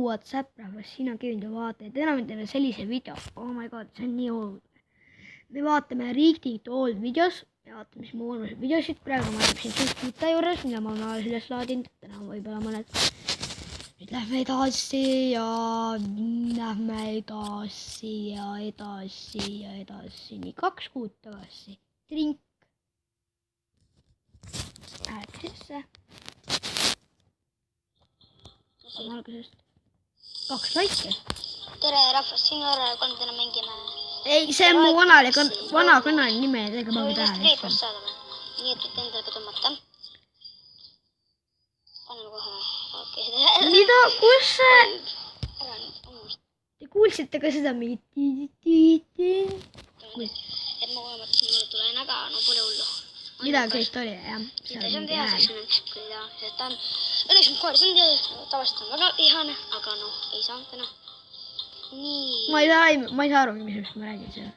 Whatsapp rahvas, siin on Kevin ja vaatajad. Enam teile sellise video. Oh my god, see on nii õudne. Me vaatame Riiktikt old videos. Me vaatame siis mu olulisi videosid. Praegu ma olen siin suhtuta juures, mida ma olen alles üles laadinud. Täna võib-olla mõned. Nüüd lähme edasi ja edasi. Nii 2 kuud tagasi. Trink. Läheb sisse. Algusest 2 laike. Tere rahvas, siin Õre 3 täna mängime. Ei, see on mu vana kanali nime, ega ma ei taha. Nii et võite endale ka tõmmata. Panen kohe. Mida, kus see? Te kuulsite ka seda mingit et ma vähemalt mulle tulen, aga no pole hullu. Midagi sellist oli, jah. See on tehaseks, kui ta, sest ta on õnneks on kohe, see on tavaliselt on väga vihane, aga noh, ei saa täna. Nii. Ma ei saa aru, mis ma räägin seal.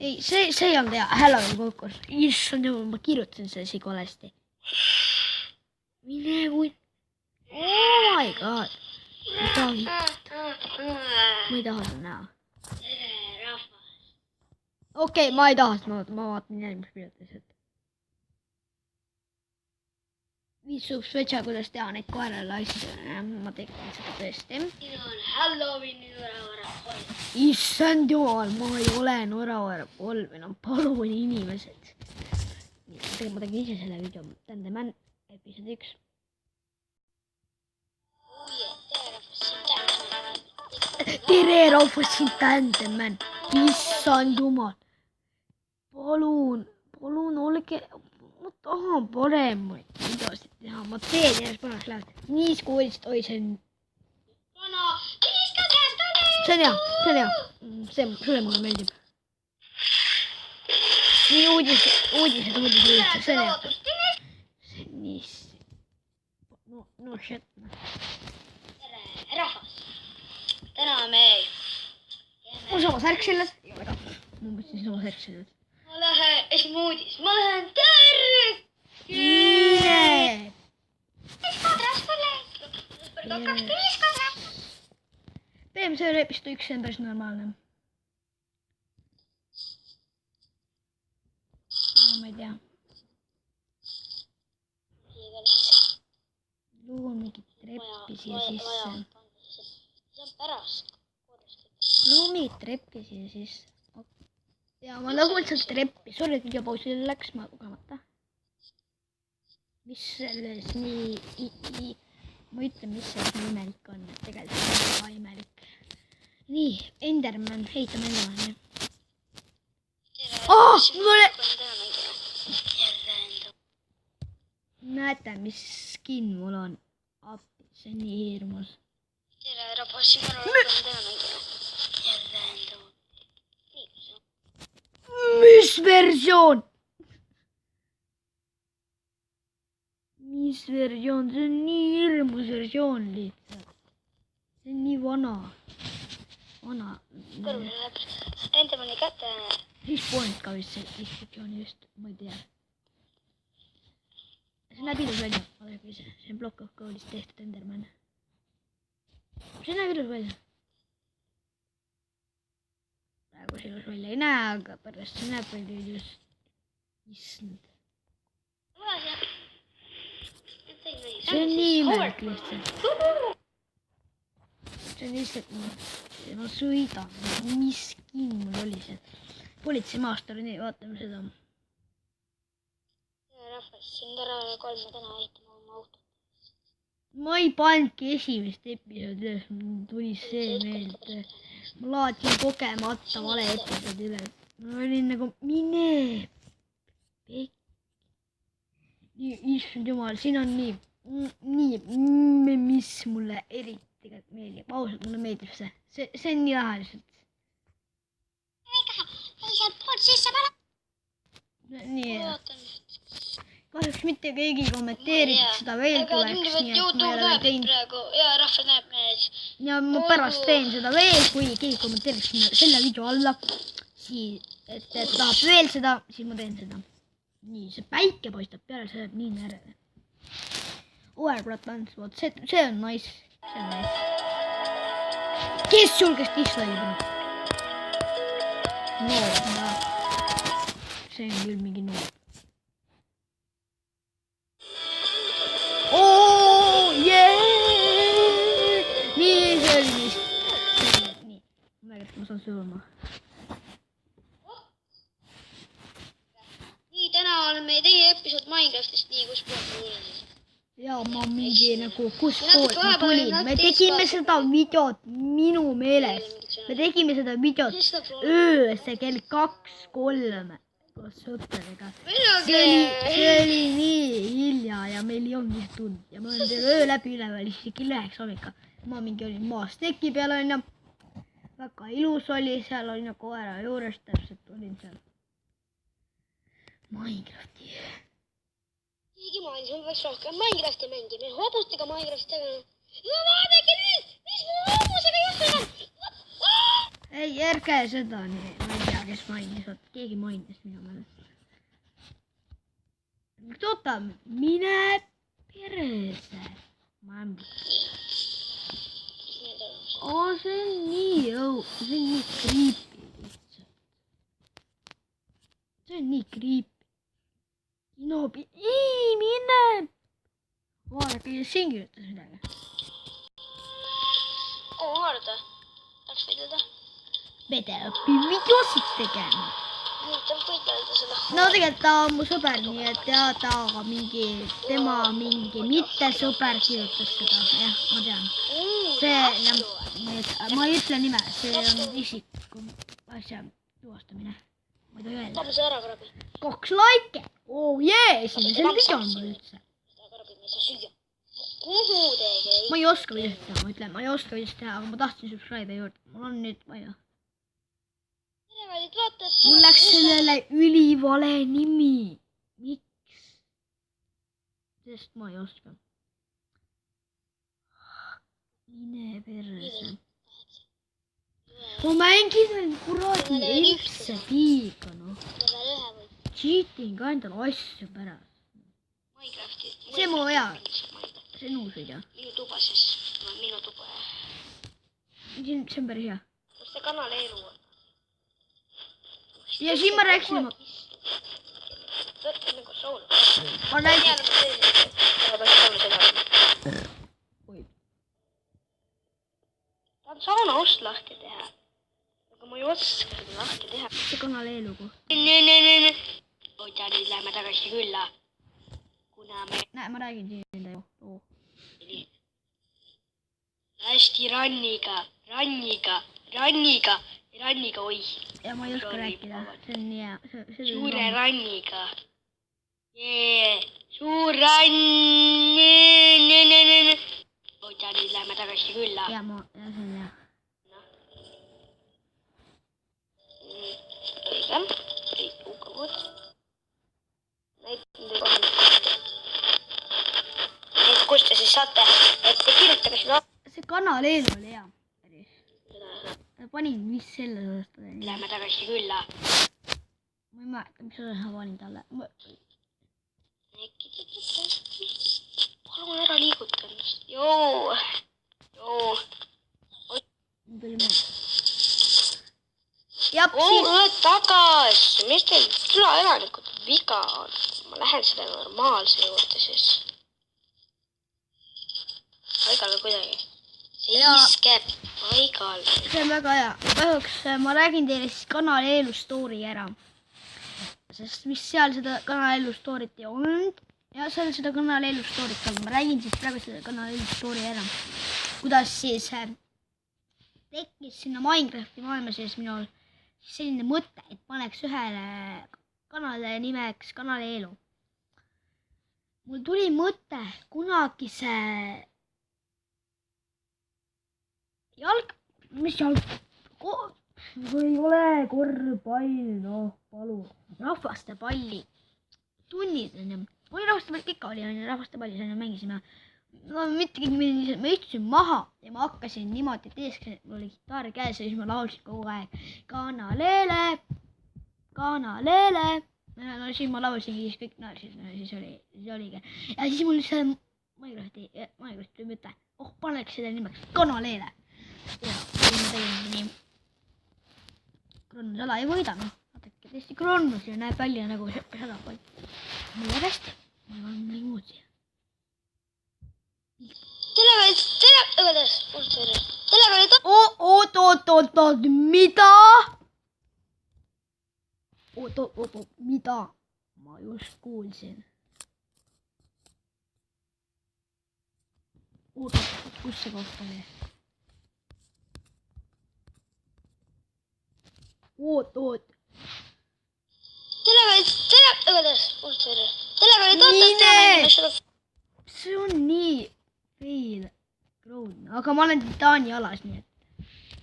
Ei, see ei olnud hea. Halloween konkurs. Issand jumal, ma kirjutasin selle isegi valesti. Mine kui... Oh my god. Ma ei taha seda näha. Tere rahvas. Okei, ma ei taha seda, ma vaatan järgmist videot lihtsalt. Viis vetša, kuidas teha neid koerale asju. Ma tegin seda tõesti. Siin on Halloweeni Nõravara 3. Issand jumal, ma ei ole Nõravara 3 enam, palun inimesed. Ma tegin ise selle video, Tändeman, episood 1. Tere rahvas, siin Tändeman. Issand jumal. Palun olge... Ma tahan paremaid videosid teha, ma teen järjest paremaks läheb. Nii skoolist, oi see on... See on hea. Sulle mulle meeldib. Nii uudised, see on hea. See on nii... No shit. Tere rahvas. Täna me... Mul sama särk selles. Ma mõtlesin sama särk selles. Ma lähen esimene uudis. Ma lähen terve. PM see episood 1 on päris normaalne. Aga ma ei tea. Luu mingit treppi siia sisse. See on pärast. Luu mingit treppi siia sisse. Ja ma tahan sealt treppi. Sorry, et videopausil läks ma kogemata. Mis selles nii... Ma ütlen, mis selles nii imelik on. Tegelikult on väga imelik. Nii, Enderman. Heitame Endermani. Mulle... Näete, mis skin mul on. Appi, see on nii hirmus. Tere rahvas, siin on täna mängima. Jälle enda. Mis versioon? Mis versioon? See on nii hirmus versioon lihtsalt. See on nii vana. Kõrvale läheb Endermani kätte. Respawnid ka vist see versiooni just, ma ei tea. See näeb ilus välja. See on Block of Goldist tehtud Enderman. See näeb ilus välja. Praegu see ilus välja ei näe, aga pärast see näeb palju ilus. Issand. See on nii imelik lihtsalt. See on lihtsalt, ma sõidan, mis skin mul oli see. Politseimaastur, nii, vaatame seda. Rahvas, siin Nõravara 3 täna ehitame oma autot. Ma ei pannudki esimest episoodi üles, mul tuli see meelde. Ma laadsin kogemata vale episoodi üles. Ma olin nagu, mine. Issand jumal, siin on nii, mis mulle eriti meeldib. Ausalt, mulle meeldib see. See on nii lahe lihtsalt. Ei saa poolt sisse pane. Nii. Kahjuks mitte keegi kommenteerib seda veel tuleks, nii et ma ei ole veel teinud. Ja rahvas näeb mees. Ja ma pärast teen seda veel, kui keegi kommenteeriks selle video alla, et tahab veel seda, siis ma teen seda. nii, see päike paistab peale, see läheb nii närve. Overblood, vot see on nice. See on nice. Kes julges dislike'i panna? No, see on küll mingi noob. Nii, see oli vist. Nii, ma saan surma. Nii, täna on meie teine episood Minecraftist, nii, kus pool ma tulin? Ja ma mingi nagu, kus poolt ma tulin. Me tegime seda videot minu meelest. Me tegime seda videot ööse kell 2-3 koos sõpradega. See oli nii hilja ja meil ei olnud lihtsalt tund. Ja ma olen teile öö läbi üleval isegi 9 hommika. Ma mingi olin maas teki peal onja. Väga ilus oli, seal oli koera juures, täpselt olin seal. Minecrafti. Keegi maailmas, ma peaks rohkem Minecrafti mängima. Hobustega Minecrafti tegema. Ja vaadake nüüd, mis mu hobusega juhtunud on. Ei, ärge seda nii. Ma ei tea, kes mainis. Keegi mainis minu meelest. Oota, mine perse. Ma ämblik. See on nii creepy lihtsalt. See on nii creepy. Mine! Vaadake, siin kirjutas midagi. Harda. Tahaks võidelda? Vede õpib videosid tegema. Nüüd on võidelda seda. No tegelikult ta on mu sõber, nii et ja tema mingi mittesõber kirjutas seda. Jah, ma tean. Ma ei ütle nime, see on isikliku asja tuvastamine. Ma ei tohi öelda. Tahame see ära krabi. 2 laike! Esimesel video on mul üldse. Seda krabi me ei saa süüa. Kuhu tege? Ma ei oska videost teha, ma ütlen. Ma ei oska videost teha, aga ma tahtsin subscribe'i juurde. Mul on nüüd vaja. Tere valid vaatajad. Mul läks sellele ülivale nimi. Miks? Sest ma ei oska. Mine perse. Ma mängin veel kuradi üldse piiga, noh. Cheating endal asju pärast. See mu hea. See on uus video. Minu tuba siis. Minu tuba. See on päris hea. Kus see kanal elu on? Ja siin ma rääkisin. Võtta nagu soolo. Ma räägin. Tahan sauna ust lahti teha. Aga ma ei oska seda lahti teha. See kanal eelugu. Oota, nüüd lähme tagasi külla. Kuna me... Näe, ma räägin siin enda ju. Hästi ranniga, oih. Ja ma ei oska rääkida. See on nii hea. Suure ranniga. Suur rann. Oota, nüüd lähme tagasi külla. Ja see on hea. Õige. Ei, ukavud. Kust te siis saate, et te kirjutage seda. See kanal eel oli hea. Panin vist selle osast. Lähme tagasi külla. Ma ei mäleta, mis osas ma panin talle. Palun ära liiguta ennast. Joo. Tagas. Mis teil külaelanikud viga on? Ma lähen selle normaalse juurde siis. Paigale kuidagi. See iskeb paigale. See on väga hea. Kahjuks ma räägin teile siis kanali elu story ära. Sest mis seal seda kanali elu story't ei olnud. Ja seal seda kanali elu story't olnud. Ma räägin siis praegu seda kanali elu story ära. Kuidas siis tekkis sinna Minecrafti maailma sees minul selline mõte, et paneks ühele kanale nimeks kanali elu. Mul tuli mõte kunagi see mis jalg? Ei ole korvpall, noh, palun. Rahvastepalli tunnid on ju. Oli rahvastepall, ikka oli rahvastepallis on ju, mängisime. No mitte keegi, ma istusin maha ja ma hakkasin niimoodi, et eeskõi mul oli gitaar käes ja siis ma laulsin kogu aeg. Kanaleele, kanaleele, no siis ma laulsingi, siis kõik naersid, no siis oligi. Ja siis mul see Minecrafti mõte, paneks selle nimeks kanaleele. Ja siis ma tegin nii. Kroonusala ei võida, noh. Vaadake, tõesti kroonus ja näeb välja nagu 100 palju. Mul läheb hästi. Mul on midagi muud siia. Oot, mida? Oot, mida? Ma just kuulsin. Oot, kus see koht oli? Oot. See on nii fail kroon, aga ma olen titaani alas, nii et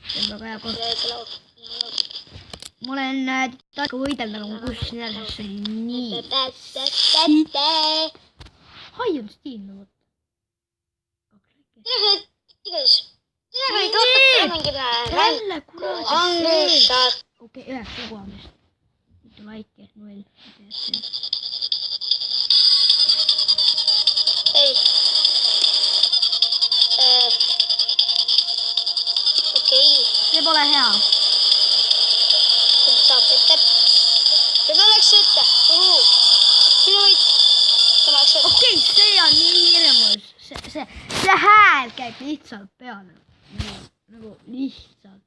see on väga hea koht. Ma olen titaaniga võidelnud, kus see oli nii hai on stiilnud. Jälle kurat. Okei, 9 kuhamist. Mitu laiki, 0. Ei. Okei. See pole hea. Saab ette. Seda läks ette. Sinu võit. Seda läks ette. Okei, see on nii hirmus. See hääl käib lihtsalt peale. Nagu lihtsalt.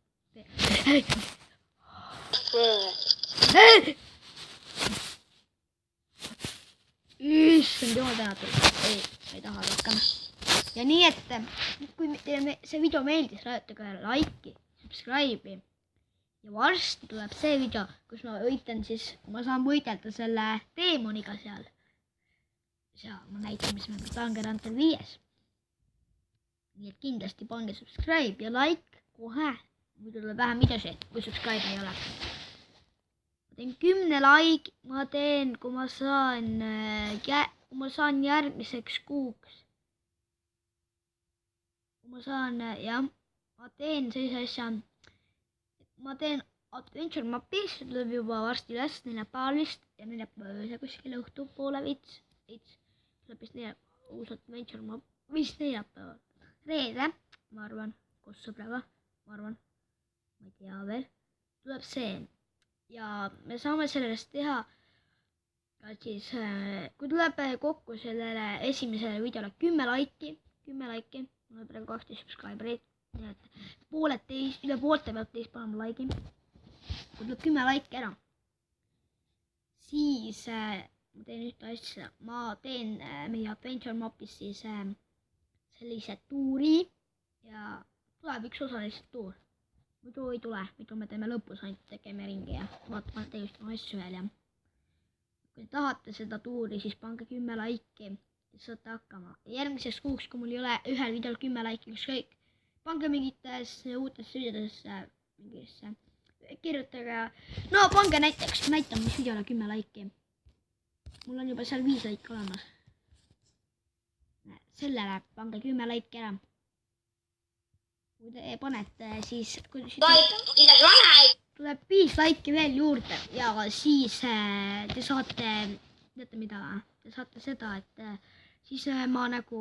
Issand jumal tänatud. Ei taha rohkem. Ja nii, et kui teile see video meeldis, vajutage like'i, subscribe'i. Ja varsti tuleb see video, kus ma võitlen siis, ma saan võidelda selle teemoniga seal. Ja ma näitan, mis meil Tangerantel 5. Nii et kindlasti pange subscribe ja like kohe. Muidu tuleb vähem videosid, kui subscribe ei ole. Ma teen 10 like, ma teen, kui ma saan järgmiseks kuuks. Kui ma saan, jah, ma teen sellise asja. Ma teen Adventure Mapis, see tuleb juba varsti üles neljapäeval vist ja neljapäeval kuskil õhtupoole veits. Tuleb vist uus Adventure Map, vist neljapäeval. Reede, ma arvan, koos sõbraga, ma arvan. Ma ei tea veel, tuleb see ja me saame sellest teha ka siis, kui tuleb kokku sellele esimesele videole 10 laiki, mul on praegu 12 subscriberit, nii et üle poolte peab teist panema laigi. Kui tuleb 10 laiki ära, siis ma teen ühte asja, ma teen meie Adventure Mapis siis sellise tuuri ja tuleb üks osa lihtsalt tuur. Muidu ei tule, muidu me teeme lõpus ainult tegeme ringi ja vaatame tegustame asju veel ja kui tahate seda tuuri, siis pange 10 laiki ja saate hakkama. Järgmiseks kuuks, kui mul ei ole ühel videol 10 laiki, ükskõik, pange mingitesse uutesse videodesse, kirjutage, no pange näiteks, näitan mis videole 10 laiki. Mul on juba seal 5 laiki olemas. Sellele pange 10 laiki ära. Kui te panete, siis tuleb 5 laiki veel juurde ja siis te saate, teate mida, te saate seda, et siis ma nagu,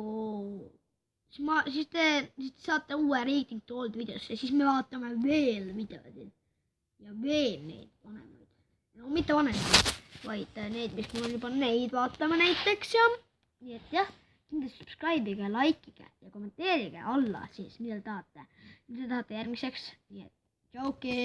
siis te saate uue rating to old videosse ja siis me vaatame veel videosid ja veel neid vanemaid. No mitte vanemaid, vaid need, mis mul on juba neid vaatame näiteks ja nii et jah. Kindlasti subscribe'ige, like'ige ja kommenteerige alla siis, mida te tahate järgmiseks. Nii et tšauki!